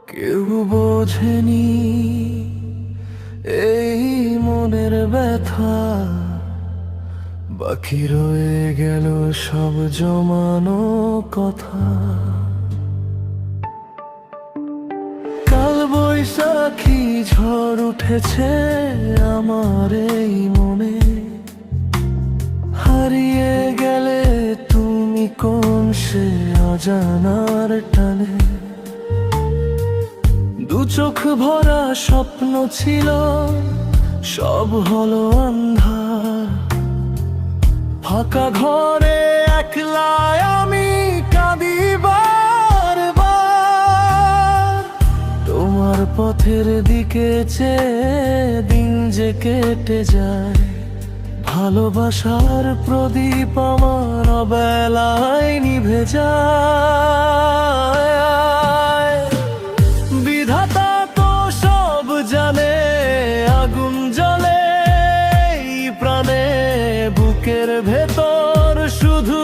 কেউ বোঝেনি এই মনের ব্যথা, বাকি রয়ে গেল সব জমানো কথা। কাল বৈশাখী ঝড় উঠেছে আমার এই মনে, হারিয়ে গেলে তুমি কোন সে অজানার টানে। দু চোখ ভরা স্বপ্ন ছিল, সব হলো আন্ধার। ফাঁকা ঘরে একলা আমি কাঁদি বারবার। তোমার পথের দিকে চেয়ে দিন যে কেটে যায়, ভালোবাসার প্রদীপ আমার অবেলায় নিভে যায়। বিধাতা তো সব জানে, আগুন জ্বলে এই প্রাণে, বুকের ভেতর শুধু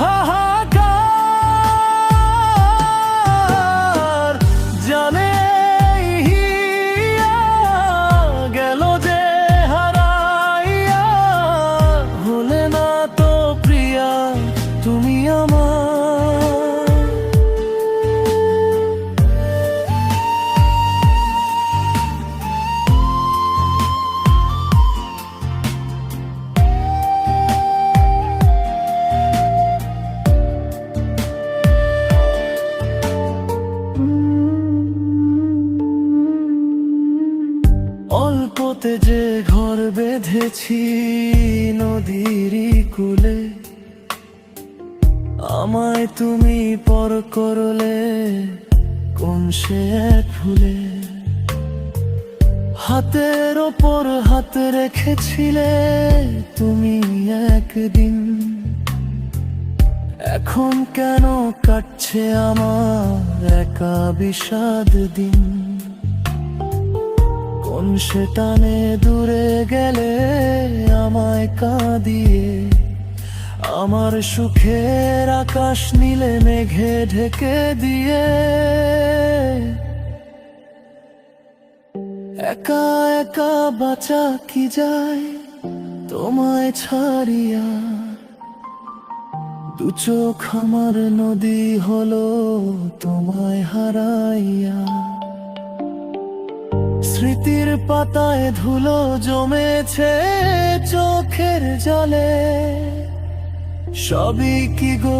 হাহাকার। জানে হিয়া গেল যে হারাইয়া, হলে না তো প্রিয়া তুমি আমার। অল্পতে যে ঘর বেঁধেছি নদীর কূলে, আমায় তুমি পর করলে কোন সে এক ভুলে। হাতের ওপর হাত রেখেছিলে তুমি একদিন, এখন কেন কাটছে আমার একা বিষাদ দিন। কোন সে টানে দূরে গেলে আমায় কাঁদিয়ে, আমার সুখের আকাশ নীলে মেঘে ঢেকে দিয়ে। একা একা বাঁচা কি যায় তোমায় ছাড়িয়া, দু চোখ আমার নদী হলো তোমায় হারাইয়া। স্মৃতির পাতায় ধুলো জমেছে চোখের জলে, সবই কি গো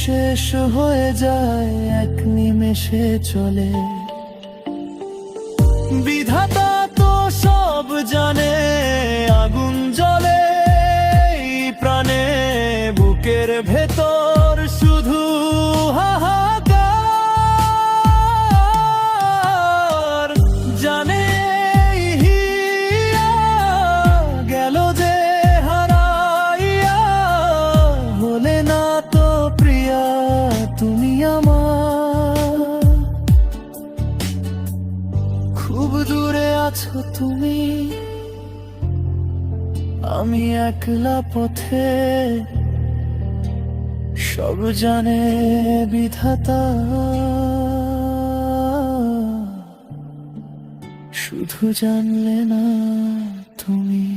শেষ হয়ে যায় এক নিমেষে চলে। বিধাতা তো সব জানে, আগুন জ্বলে এই প্রাণে, বুকের ভেতর শুধু হাহাকার। জানে হিয়া গেল যে হারাইয়া, হলে না তো প্রিয়া তুমি আমার। খুব দূরে আছো তুমি, আমি একলা পথে, সব জানে বিধাতা, শুধু জানলে না তুমি।